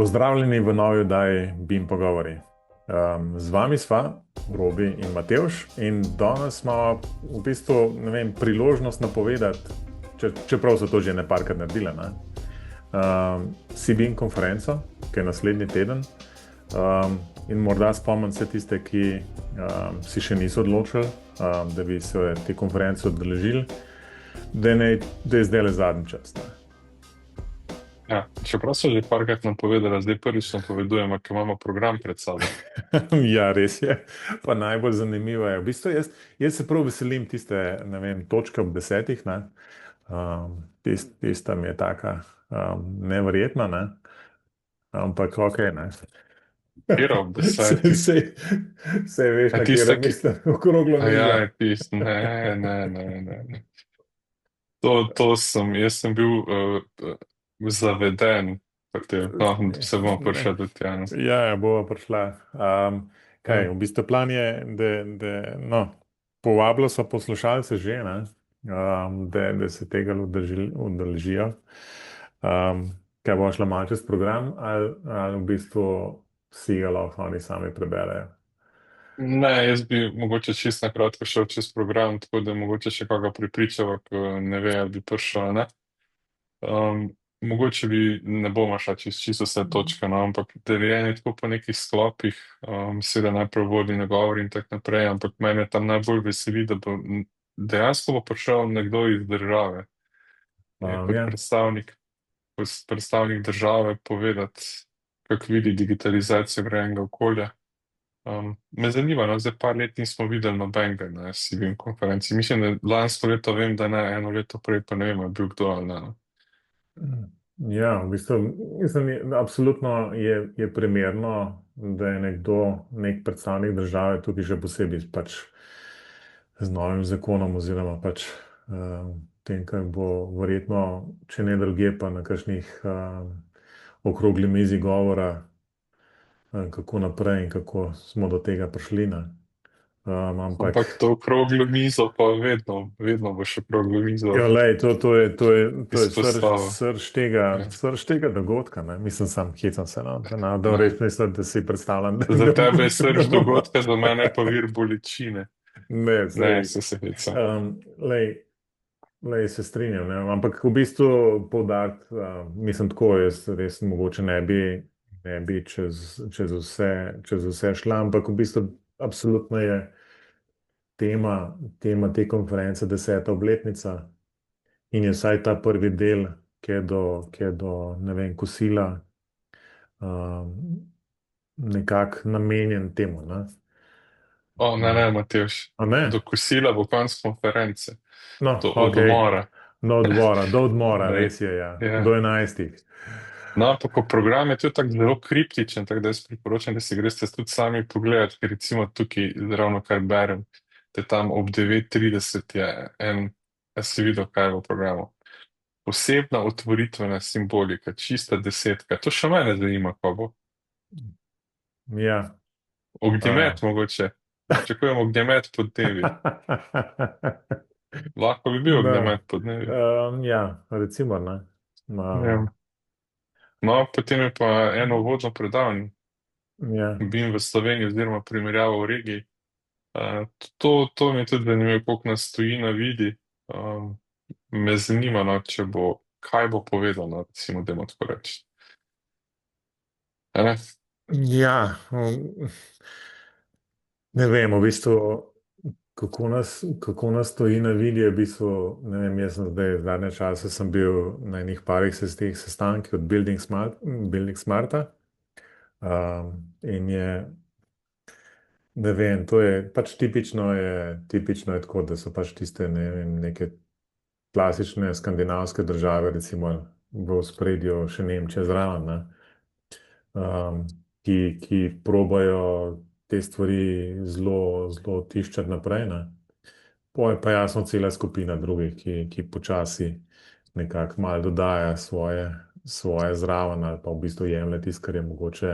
Pozdravljeni v novi oddaji BIM Pogovori. Z vami sva Robi in Matevž in danes imamo v bistvu, ne vem, priložnost napovedati, čeprav so to že nekajkrat naredili, CBIM konferenco, ki je naslednji teden. In morda spomnim se tiste, ki si še niso odločili, da bi se te konference udeležili, da je zdaj le zadnji čas. Ja, čeprav so že parkrat napovedali, zdaj prvič napovedujemo, ker imamo program pred sabo. Ja, res je. Pa najbolj zanimivo je. V bistvu jaz se prav veselim tiste, ne vem, točke ob 10. Tista mi je taka neverjetna, ne? Ampak ok, ne. Kjer ob Se, 10. se, se veš, A na tista, kjer ki... mislim, okroglo A ja, mizo. ne. To sem, jaz sem bil zaveden, no, se bomo prišli do tega. No. Ja, bova prišla. Kaj, Ja. v bistvu plan je, no, povabila so poslušalce že, ne, da se tega udeležijo. Kaj bo šla malo čez program, ali v bistvu si ga lahko oni sami preberejo. Ne, jaz bi mogoče čisto na kratko šel čez program, tako da mogoče še koga pripričava, ko ne ve, ali bi prišel ali ne. Mogoče ne bomo šla čisto vse točke, no, ampak deljeni tako po nekih sklopih, seveda najprej vodni nagovor in tako naprej, ampak mene tam najbolj veseli, da bo dejansko bo prišel nekdo iz države, kot Ja. predstavnik države povedati, kako vidi digitalizacijo grajenega okolja. Me zanima, no, zdaj par let nismo videli nobenega na CBIM konferenci. Mislim, da lansko leto vem, da ne, eno leto prej pa ne vem, ali je bil kdo ali ne. No. Ja, v bistvu, mislim, absolutno je primerno, da je nek predstavnik države tukaj še posebej pač z novim zakonom oziroma pač tem, kar bo verjetno, če ne drugje, pa na kakšnih okrogli mizi govora, kako naprej in kako smo do tega prišli. Ne. Ampak Ampak to okroglo mizo pa vedno bo še okroglo mizo ja, lej, to je izpostavil. Ja. srž tega dogodka. Ne. Mislim, sam hecam se, no, da No. res mislim, da si predstavljam, Za tebe je da srž bomo. dogodka, za mene pa vir bolečine. Ne, Ne, sej, se heca. lej, se strinjam, ne. Ampak v bistvu poudariti, mislim tako, jaz res mogoče ne bi čez vse šla, ampak v bistvu absolutno je tema te konference 10. obletnica. In je vsaj ta prvi del, ki je do ne vem, kosila, nekako namenjen temu. Ne? O, ne, Matevž. A ne? Do kosila bo konc konference. No, Do ok. odmora. Do odmora, Ne. res je, ja. Do Ja. 11. No, ampak ko program je tudi tako zelo kriptičen, tako da jaz priporočam, da si greste tudi sami pogledati, ker recimo tukaj ravno kar berem, da tam ob 9:30 je a si videl, kaj je v programu. Posebna otvoritvena simbolika, čista desetka. To še mene zanima, ko bo. Ja. Ognjemet mogoče. Pričakujem ognjemet pod dnevi. Lahko bi bil Da. ognjemet pod dnevi. Ja, recimo, ne. Ja. No, potem je pa eno uvodno predavanje, Ja. BIM v Sloveniji oziroma primerjava v regiji. To mi je tudi zanimivo, koliko nas tujina vidi. Me zanima, no, kaj bo povedano, recimo, da tako reči. A ne? Ja, ne vem, v bistvu, kako nas to vidi, v bistvu, ne vem, jaz sem zdaj zadnje čase sem bil na enih parih teh sestankih od Building Smarta, in ne vem, to je pač tipično je tako, da so pač tiste, ne vem, neke klasične skandinavske države, recimo v ospredju še Nemčija zraven, ne, ki probajo te stvari zelo, zelo tiščati naprej. Ne. Pol je pa jasno cela skupina drugih, ki počasi nekako malo dodaja svoje zraven ali pa v bistvu jemlje tisto, kar je mogoče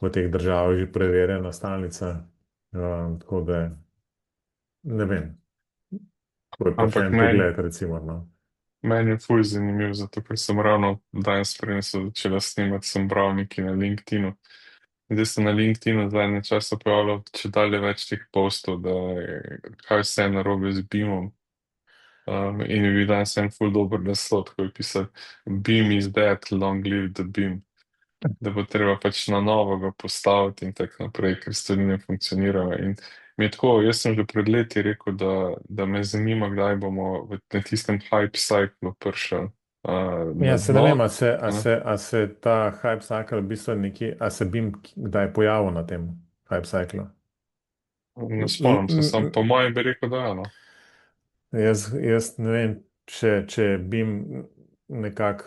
v teh državah že preverjena stalnica. Tako da ne vem, to je pač Ampak en pogled, recimo. No. Meni je ful zanimiv, zato ker sem ravno danes, preden sem začela snemati, sem bral nekaj na LinkedInu. Zdaj se na LinkedInu zadnje časa pojavlja če dalje več teh postov, da je, kaj vse je narobe z BIM-om. In je bil danes en ful dober naslov, ko je pisal BIM is dead, long live the BIM. Da bo treba pač na novo ga postaviti in tako naprej, ker stvari ne funkcionirajo. In mi je tako, jaz sem že pred leti rekel, da me zanima, kdaj bomo na tistem hype cyclu prišli Ja, na se ne vem, dno. Ne, a se ta hype cycle v bistvu nekje, a se BIM kdaj pojavil na tem hype cyclu? ne spomnim se, sam po mojem bi rekel, da je no. Jaz ne vem, če je BIM nekako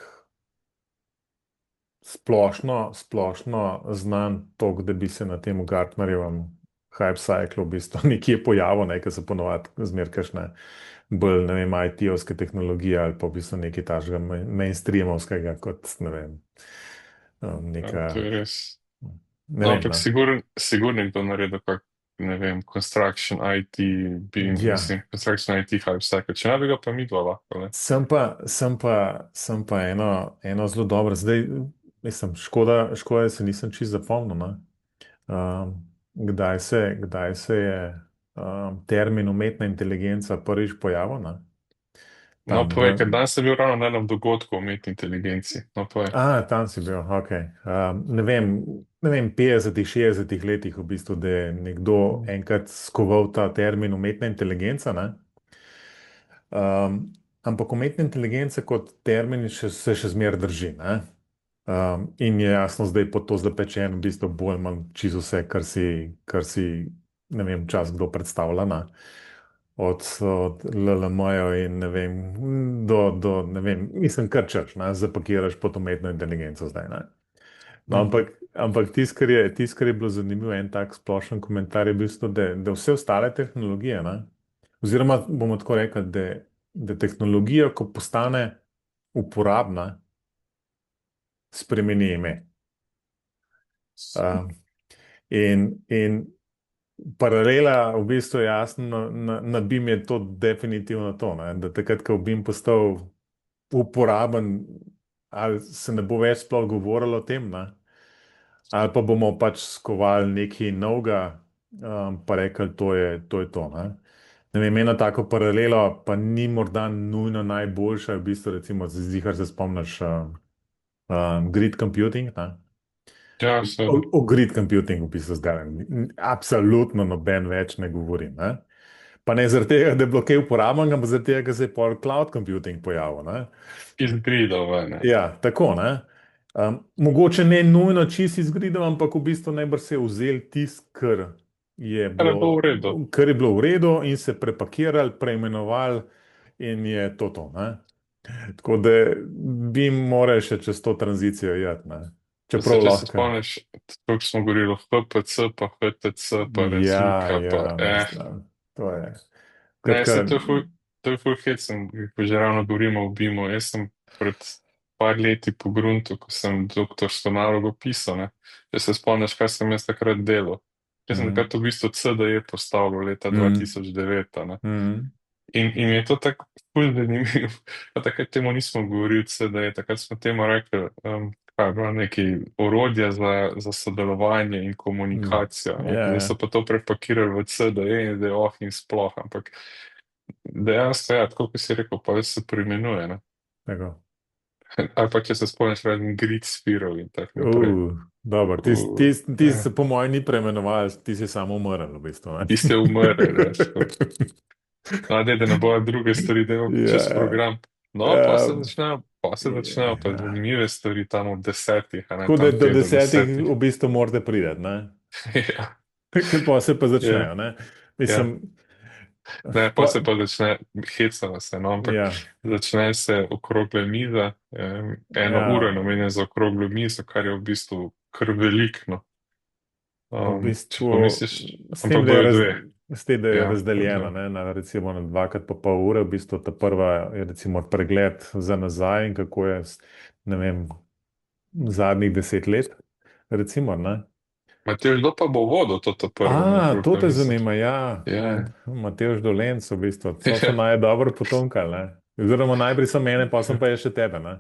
splošno znan tok, da bi se na tem Gartnerjevem hype cyclu v bistvu nekje pojavil, nekaj se ponovadi zmer kakšne bolj, ne vem, IT-ovske tehnologije ali pa v bistvu nekaj tažga mainstreamovskega kot, ne vem, Ja, to neka, je res. ne No, vem, ampak no. sigurno je kdo naredil kak, ne vem, construction IT, BIM, Ja, mislim, construction IT hype cycle. Če ne bi ga pa mi dva lahko, ne. sem pa eno zelo dobro, zdaj, mislim, škoda, da se nisem čisto zapomnil, no. Kdaj se je termin umetna inteligenca prvič pojavil, ne? No, Tam povej, v... ker danes sem bil ravno na enem dogodku o umetni inteligenci. No, povej. Tam si bil, ok. Ne vem, 50-ih, 60-ih letih v bistvu, da je nekdo enkrat skoval ta termin umetna inteligenca, ne? Ampak umetna inteligenca kot termin se še zmeraj drži, ne? In je jasno zdaj pod to zapečen, v bistvu bolj ali manj čisto vse, kar si, ne vem, čas kdo predstavlja, ne? Od LLM-jev in ne vem, ne vem, mislim, kar češ, ne? Zapakiraš pod umetno inteligenco zdaj, ne? No, Mhm. ampak tisto, kar je bilo zanimivo, en tak splošen komentar je bil, da vse ostale tehnologije, ne? Oziroma, bomo tako rekli, da tehnologija, ko postane uporabna, spremeni ime. Um, in paralela v bistvu je jasno, na BIM je to definitivno to, ne? Da takrat, ko bo BIM postal uporaben, ali se ne bo več sploh govorilo o tem, ne? Ali pa bomo pač skovali nekaj novega, pa rekli, to je to, ne? Ne vem, eno tako paralelo, pa ni morda nujno najboljša, v bistvu, recimo, zihar se spomniš grid computing, ne? Ja, seveda. O grid computingu v bistvu zdaj absolutno noben več ne govori, ne? Pa ne zaradi tega, da je bilo kaj uporabnega, ampak zaradi tega, ker se je pol cloud computing pojavil, ne? Iz gridov, ne. Ja, tako, ne? Mogoče ne nujno čisto izgridal, ampak v bistvu najbrž se je vzel tisto, je Kar je bilo, bilo v redu. kar je bilo v redu in se prepakiral, preimenovali in je to, ne? Tako da bi morali še čez to tranzicijo jeti, ne? Pa se, Čeprav če se lahko. spomniš, kako smo govorili o HPC, pa HTC, pa Ja, razlika, pa ja, mislim, to je. Ne, se Kratka, to je ful hecen, ko že ravno govorimo o BIM-u. Jaz sem pred par leti pogruntal, ko sem doktorsko nalogo pisal, ne. Če se spomniš, kaj sem jaz takrat delal. Jaz sem mm, takrat v bistvu CDE postavil leta mm, 2009, ne. mm, In mi je to tako ful zanimivo. Pa takrat temu nismo govorili CDE, takrat smo temu rekli, kaj je bilo neki orodja za sodelovanje in mm, komunikacijo. Ne. ja, Zdaj so ja, pa to prepakirali v CDE in zdaj in sploh, ampak dejansko je, tako kot si rekel, pa se preimenuje. Ne. tako. Ali pa če se spomniš raznih grid spirov in tako naprej. Dobro, Uh, ti se po mojem ni preimenoval, ti si samo umrl, v bistvu, ne? Ti ste umrli, veš. No, da ne bojo druge stvari, da je čez Ja, program. No, ja, pa se začnejo pa ja. zanimive stvari tam ob 10, a ne Tako da tam do 10 5 do 10. v bistvu morate priti, ne? Ja, Ker pa se pa ja, začnejo, ne? ja. Mislim, Ne, pa pa, se pa začne, hecamo se, no, ampak ja, začne se okrogle mize, 1 uro je ja, namenjena za okroglo mizo, kar je v bistvu kar veliko, no. v Če bistvu pomisliš, s tem, ampak da je, bojo dve. Ja, razdeljena, dve. ne, na recimo na dvakrat po pol ure, v bistvu ta prva je recimo pregled za nazaj in kako je, ne vem, zadnjih 10 let, recimo, ne. Matej, kdo pa bo vodil to prvo To okroglo te mizo? zanima, ja. Ja, Matevž Dolenc, v bistvu, so se naj dobro potonkali, ne. Oziroma najprej so mene, pa sem pa je še tebe, ne?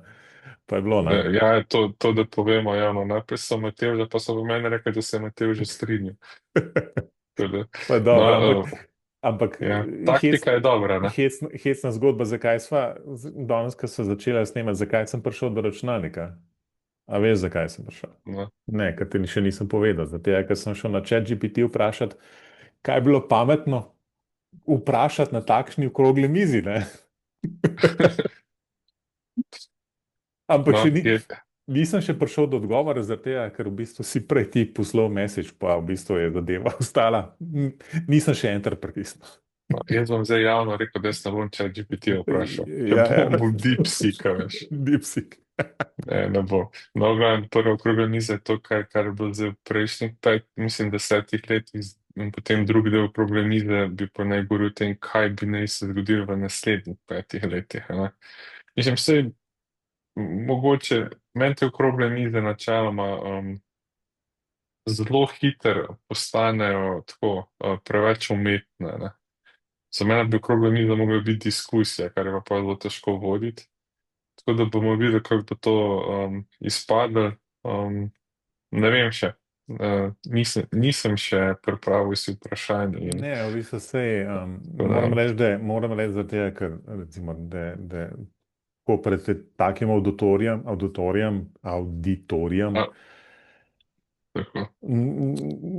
Pa je bilo, ne? Ja, to, da povemo javno. Najprej so Matevža, pa so v meni rekli, da se je Matevž že strinjal. Tako da, Pa No, dobro, ampak ja, taktika je dobra, ne? hecna zgodba, zakaj sva, danes, ko sva začela snemati, zakaj sem prišel do računalnika. A veš, zakaj sem prišel? No. Ne, ker ti še nisem povedal. Zato, ker sem šel na ChatGPT vprašati, kaj je bilo pametno vprašati na takšni okrogli mizi, ne? Ampak No, nisem še prišel do odgovora, zato, ker v bistvu si prej ti poslal message, pa v bistvu je zadeva ostala. Nisem še enter pritisnil. no, jaz bom zdaj javno rekel, da jaz ne bom ChatGPT vprašal, ker Ja, ja. bom DeepSeek, veš. Dipsik. Ne bo. No, glavno, prvo okroglo mize je to, kar je bilo zdaj v prejšnjih mislim, 10 letih, in potem drugi del okrogle mize bi pa naj govoril o tem, kaj bi naj se zgodilo v naslednjih 5 letih. A ne. Mislim, vse mogoče, meni te okrogle mize načeloma zelo hitro postanejo tako preveč umetne. Ne. Za mene bi okrogla miza mogla biti diskusija, kar je pa zelo težko voditi. Tako da bomo videli, kako bo to izpadlo. Um, ne vem še. Nisem še pripravil si vprašanj. Ne, v bistvu se Tako da, moram reči, zato, ker recimo, da ko pred takim auditorijem, a, tako.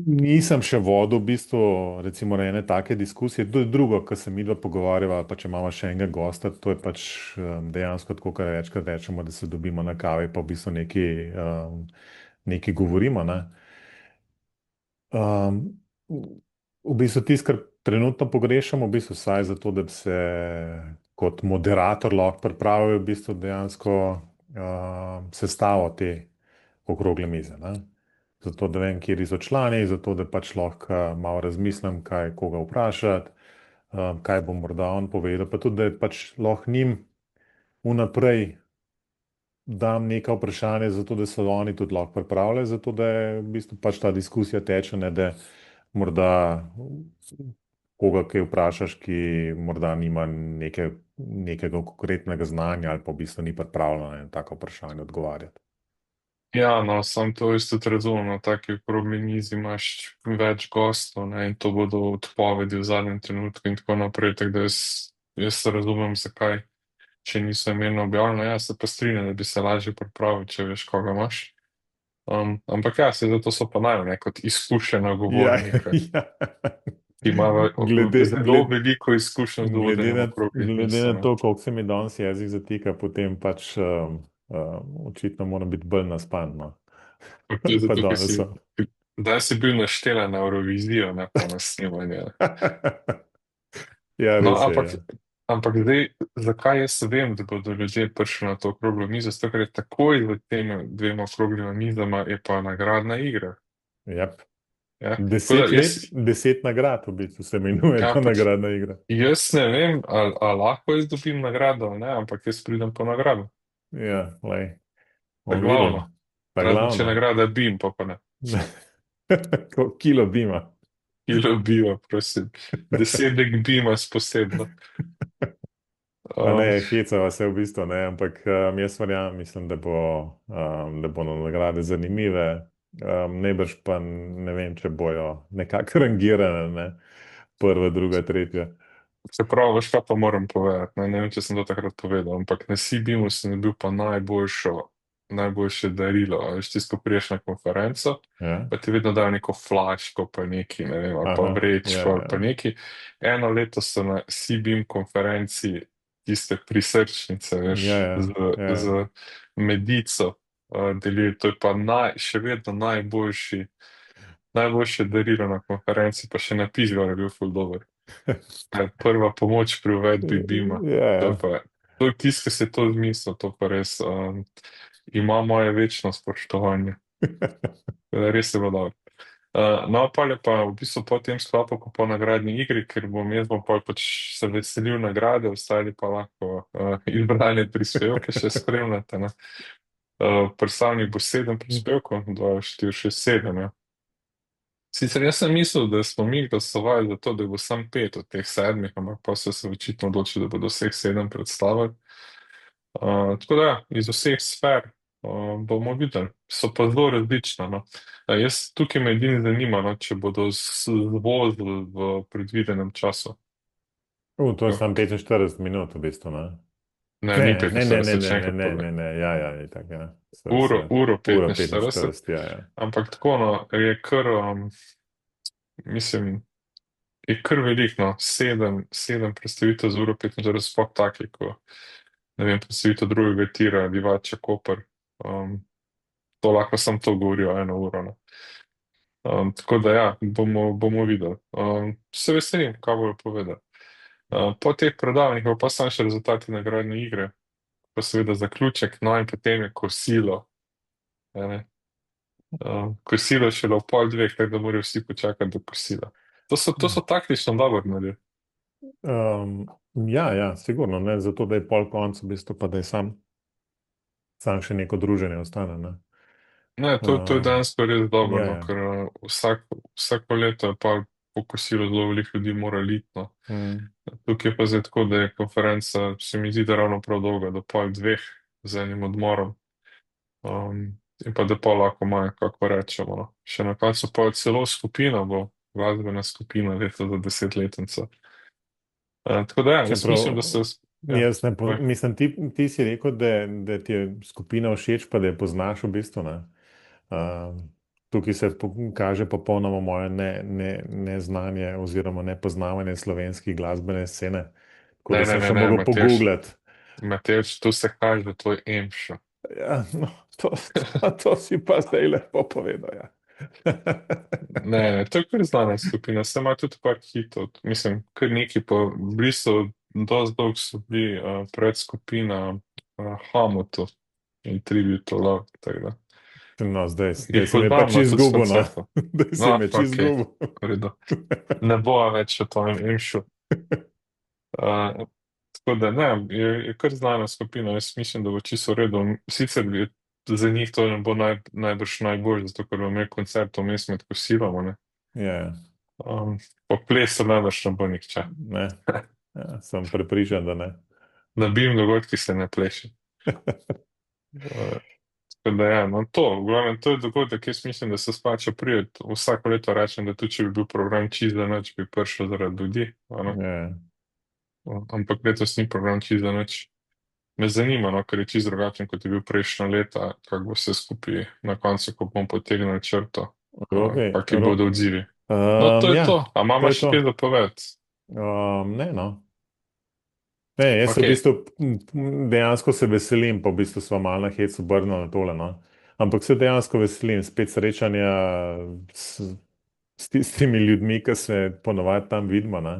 nisem še vodil v bistvu recimo ene take diskusije. To je drugo, kar se mi dva pogovarjava, pa če imamo še enega gosta, to je pač dejansko tako, kar večkrat rečemo, da se dobimo na kavi, pa v bistvu nekaj govorimo, ne. Um, v bistvu tisto, kar trenutno pogrešamo, v bistvu vsaj zato, da bi se kot moderator lahko pripravil, v bistvu dejansko sestavo te okrogle mize, ne. Zato, da vem, kje so člani, zato, da pač lahko malo razmislim, kaj koga vprašati, kaj bo morda on povedal, pa tudi, da pač lahko njim vnaprej dam neka vprašanja, zato da so oni tudi lahko pripravljeni, zato da je v bistvu pač ta diskusija teče, ne da morda koga kaj vprašaš, ki morda nima nekega konkretnega znanja ali pa v bistvu ni pripravljen na tako vprašanje odgovarjati. Ja, no, sam to isto tudi razumem. Na taki okrogli mizi imaš več gostov, ne, in to bodo odpovedi v zadnjem trenutku in tako naprej. Tako da jaz razumem, zakaj, če niso imeli objavljeno. Jaz se pa strinjam, da bi se lažje pripravil, če veš, koga imaš. Ampak ja, se zato so pa naj, kot izkušena Ja, govornika, ja. ki ima Glede, zelo gled, veliko izkušenj z vodenjem okroglih glede miz. na Ne. to, koliko se mi danes jezik zatika, potem pač očitno moram biti bolj naspan. No. Ampak to je Pa zato, danes so. da si bil naštelan na Eurovizijo, ne pa na snemanje. Ja, No, res je. ampak, Ja. ampak zdaj, zakaj jaz vem, da bodo ljudje prišli na to okroglo mizo? Zato, ker je takoj za temi dvema okroglima mizama je pa nagradna igra. Yep. Ja? Tako da 10 let, 10 nagrad, v bistvu se imenuje ja, ta pač, nagradna igra. jaz ne vem, ali lahko jaz dobim nagrado ali ne, ampak jaz pridem po nagrado. Ja, lej, Ta bomo videli. glavno. Ta Razen če glavno. nagrada bim, pa ne. Kilo bima. Kilo bima, prosim. Desetek bima posebno. A Um, ne, hecava se v bistvu, ne, ampak jaz verjamem, mislim, da bodo nagrade zanimive. Najbrž pa ne vem, če bojo nekako rangirane, ne, prva, druga, tretja. Čeprav, veš, kaj pa moram povedati, ne vem, če sem to takrat povedal, ampak na CBIM-u sem dobil pa najboljše darilo. A veš, tisto, ko priješ na konferenco, Ja? pa ti vedno dajo neko flaško, pa neki, ne vem, ali pa Aha, ja, vrečko, ali pa ja, neki. Eno leto so na CBIM konferenci tiste prisrčnice, veš, ja, ja, ja, ja. z medico delili. To je pa še vedno najboljše darilo na konferenci, pa še napis gor je bil ful dober. Prva pomoč pri uvedbi Bima. Ja, To je ja. pa, to je tisto, ki se je to zmislil, to pa res ima moje večno spoštovanje. Res je bilo dobro. No, pa je pa v bistvu po tem sklopu, ko po nagradni igri, ker jaz bom pa pač se veselil nagrade, ostali pa lahko izbrane prispevke še spremljate. Ne? Predstavnik bo 7 prispevkov, 2, 4, 6, 7. Ja. Sicer jaz sem mislil, da smo mi glasovali za to, da bo sam 5 od teh 7, ampak pa so se očitno odločili, da bodo vseh 7 predstavili. Tako da, ja, iz vseh sfer bomo videli. So pa zelo različna. No. Jaz tukaj me edini zanima, no, če bodo zvozili v predvidenem času. To je samo 45 minut, v bistvu, ne? Ne, ni Ne, ne, ne, ne, 45, ne, še ne, enkrat ne, povem. ne, ne, ja, ja, je tako, ja. Uro Ura 45, 45, ja, ja. ampak tako, no, je kar, mislim, je kar veliko, no, sedem predstavitev z uro 45, sploh taki, ko, ne vem, predstavitev drugega tira, Divača Koper, to lahko sam to govorijo 1 uro, no. Tako da ja, bomo videli. Se veselim, kaj bojo povedali. Po teh predavanjih pa samo še rezultati nagradne igre, pa seveda zaključek, no in potem je kosilo. a ne. Kosilo še do pol dveh, tako da morajo vsi počakati do kosila. To so taktično dobro naredili. Um, ja, ja, sigurno, ne, zato da je pol konc, v bistvu pa da je sam še neko druženje ostane, ne. Ne, to je Um, dejansko res dobro, ja, no, ja. ker vsako leto je pa po kosilu zelo veliko ljudi mora iti. No. Mm. Tukaj je pa zdaj tako, da je konferenca, se mi zdi, da ravno prav dolga, do pol dveh z enim odmorom. Um, in pa da pa lahko imajo, kako rečemo. No. Še na koncu pa celo skupina bo, glasbena skupina leta za 10-letnico. Tako da ja, jaz mislim, Čeprav da se. Ja, jaz ne povej. mislim, ti si rekel, da ti je skupina všeč, pa da je poznaš v bistvu, ne. Tukaj se kaže popolnoma moje neznanje oziroma nepoznavanje slovenske glasbene scene, tako Ne, da ne, sem ne, še ne, mogel Matjaž, pogooglati. Matjaž, tu se kaže tvoj emšo. Ja, no, to si pa zdaj lepo povedal, ja. Ne, to je kar znana skupina, se ima tudi par hitov, mislim, kar neki pa bili so, dosti dolgo so bili predskupina Hamotu in Tribute to Love, tako da. No, zdaj Jih si me poznam, pač no, tudi s izgubil, no. koncertov. Zdaj si No, me čez ok, izgubil. v redu. Ne bo več o tvojem emšu. Tako da ne, je kar znana skupina, jaz mislim, da bo čisto v redu. Sicer za njih to ne bo najbrž najbolj, zato ker bomo imeli koncert vmes med kosilom, ne. Ja, Po plesu najbrž ne bo nihče. ne, ja, sem prepričan, da ne. Na BIM dogodki se ne pleše. Uh, Tako da ja, no to, v glavnem, to je dogodek, jaz mislim, da se splača priti. Vsako leto rečem, da tudi če bi bil program čisto za noč, bi prišel zaradi ljudi, a ne. Ja, Ampak letos ni program čisto za noč. Me zanima, no, ker je čisto drugačen, kot je bil prejšnja leta, kako bo vse skupaj na koncu, ko bomo potegnili črto, ok, kakšni bodo odzivi. No, to je to. ja, A to imamo je še kaj to. za povedati? Ne, no. Ne, jaz se Ok, v bistvu dejansko se veselim, pa v bistvu smo malo na hecu obrnili na tole, no. Ampak se dejansko veselim spet srečanja s, s tistimi ljudmi, ki se ponovadi tam vidimo, ne.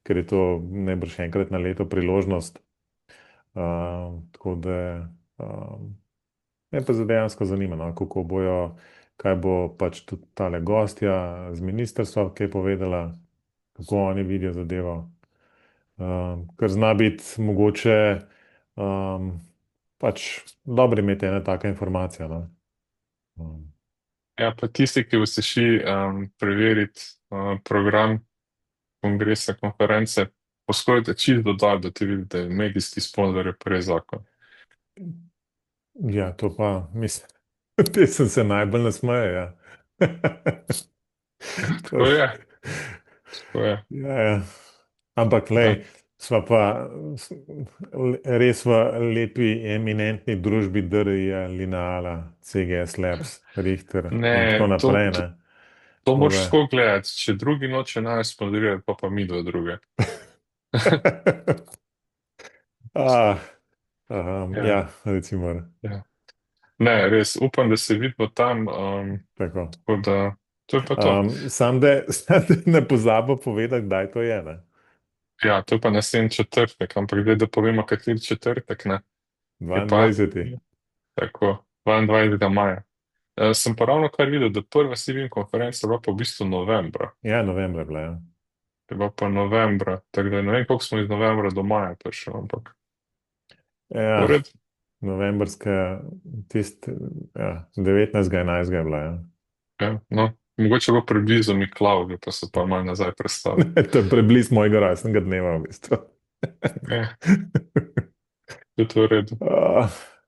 Ker je to najbrž enkrat na leto priložnost. Tako da me pa zdaj dejansko zanima, no, kako bojo, kaj bo pač tudi tale gostja z ministrstva, kaj je povedala, kako oni vidijo zadevo. Ker zna biti mogoče um, pač dobro imeti ena taka informacija. No. Um, ja, pa tisti, ki boste šli preveriti program kongresa, konference, poskušajte čisto dodati, da ti vidite, medijski sponzor je prej zakon. ja, to pa mislim, te sem se najbolj nasmejal. Ja. Tako To, je, tako je. ja, ja. Ampak, Ja. lej, sva pa s- res v lepi, eminentni družbi DRI-ja, Lineala, CGS Labs, Richter in tako Ne, naprej. Ne. to Tako moraš da. tako gledati, če drugi noče naj sponzorirati, pa mi dva druge. Ah, Ja, ja, recimo, ja. Ne, res, upam, da se vidimo tam, tako. tako da to je pa to. Sam da ne pozabo povedati, kdaj to je. Ne? Ja, to je pa naslednji četrtek, ampak zdaj, da povemo, kateri četrtek, ne, je pa 22. tako, 22. maja. Sem pa ravno kar videl, da prva CVM konferenca je bila pa v bistvu novembra. Ja, novembra je bila. Ja. Je bila pa novembra, tako da ne vem, koliko smo iz novembra do maja prišli, ampak v Ja, redu. novembrska, tist, ja, 19. 11. je bila. Ja. Ja, no. Mogoče bo preblizu Miklavžu, pa so pa malo nazaj prestali. To je preblizu mojega rojstnega dneva, v bistvu. Ja, je to v redu.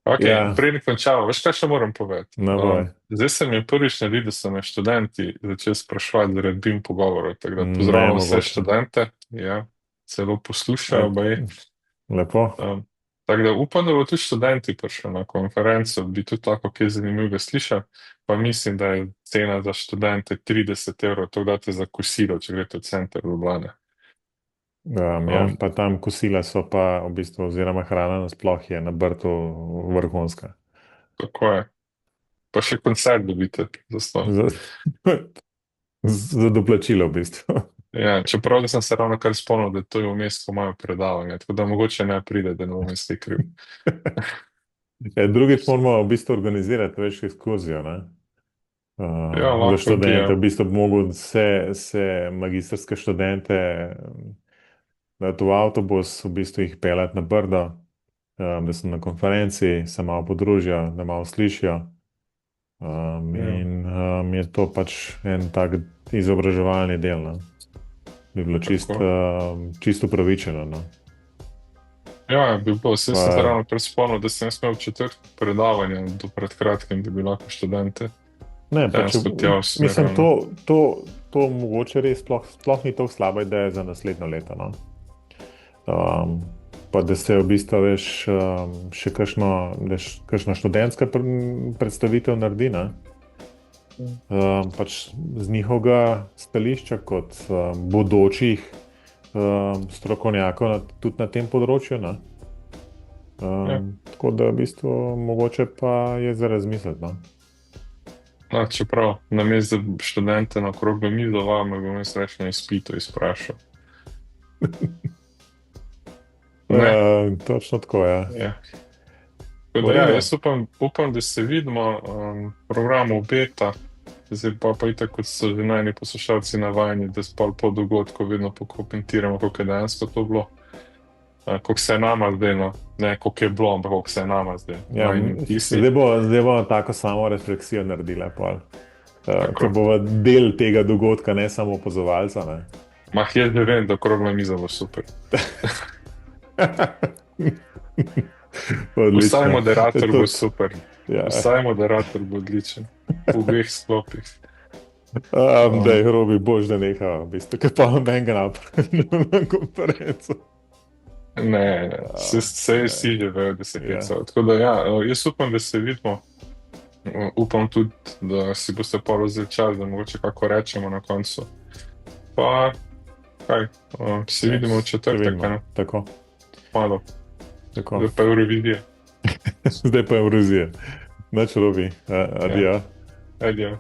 Ok, Ja, prej končamo. Veš, kaj še moram povedati? no boj. Zdaj se mi je prvič naredil, da so me študenti začeli spraševati zaradi BIM pogovorov. Tako da Ne pozdravljam vse mogoče. študente, ja, celo E, poslušajo, baje. lepo. Tako da upam, da bo tudi študenti prišli na konferenco, bi tudi lahko kaj zanimivega slišali. Pa mislim, da je cena za študente 30 evrov, to date za kosilo, če greste v center Ljubljane. Ja, Um, pa tam kosila so pa v bistvu, oziroma hrana nasploh je na Brtu vrhunska. Tako je. Pa še koncert dobite za to. Za, za doplačilo v bistvu. Ja, čeprav da sem se ravno kar spomnil, da to je vmes, ko imajo predavanje, tako da mogoče ne pride, da ne bom jaz te kriv. Drugič moramo v bistvu organizirati več ekskurzijo, ne? Ja, Za lahko bi, študente, ja. v bistvu bi mogel vse magistrske študente dati v avtobus, v bistvu jih peljati na Brdo, da so na konferenci, se malo podružijo, da malo slišijo. Ja, Je to pač en tak izobraževalni del, no. Bi bilo tako. čisto upravičeno, no. Ja, bi bilo, vse sem se Pa, ravno kar spomnil, da sem smel v četrtek predavanja do pred kratkim, da bi lahko študente ne, pa če, dejansko tja mislim, usmerjal. No. to mogoče res sploh ni tako slaba ideja za naslednjo leto, no. Pa da se v bistvu veš, še kakšna študentska predstavitev naredi, ne? Pač z njihovega stališča kot bodočih strokovnjakov tudi na tem področju, ne? Ja. Tako da v bistvu mogoče pa je za razmisliti, no? No, čeprav namesto da študente na okroglo mizo vame, bom jaz reč na izpitu izprašal. Ne, Točno tako, ja. ja. Tako V da, ja, redu. jaz upam, da se vidimo, program obeta, zdaj pa itak, kot so že najni poslušalci navajeni, da spal po dogodku vedno pokomentiramo, koliko je dejansko to bilo. Koliko se je nama zdelo, ne koliko je bilo, ampak koliko se je nama zdelo. Ja, zdaj bo tako samo refleksijo naredila, pol. Ko Tako. bo del tega dogodka, ne samo opazovalca, ne. Mah, jaz že vem, da okrogla miza bo super. Odlično. Vsaj moderator To- bo super. Ja. Vsaj moderator bo odličen. V obeh sklopih. Daj, Robi, bož, da neha, v bistvu, ker pa vam enega na konferenco. Ne, vse si že vejo, da se hecajo. Tako da, ja, jaz upam, da se vidimo. Upam tudi, da si boste pa vzeli čas, da mogoče kako rečemo na koncu. Pa, kaj, se vidimo v četrtek, ne? Tako, Malo, tako. zdaj pa Eurovizija. Zdaj pa je Evrovizija. Nič, Robi, adijo. Adijo.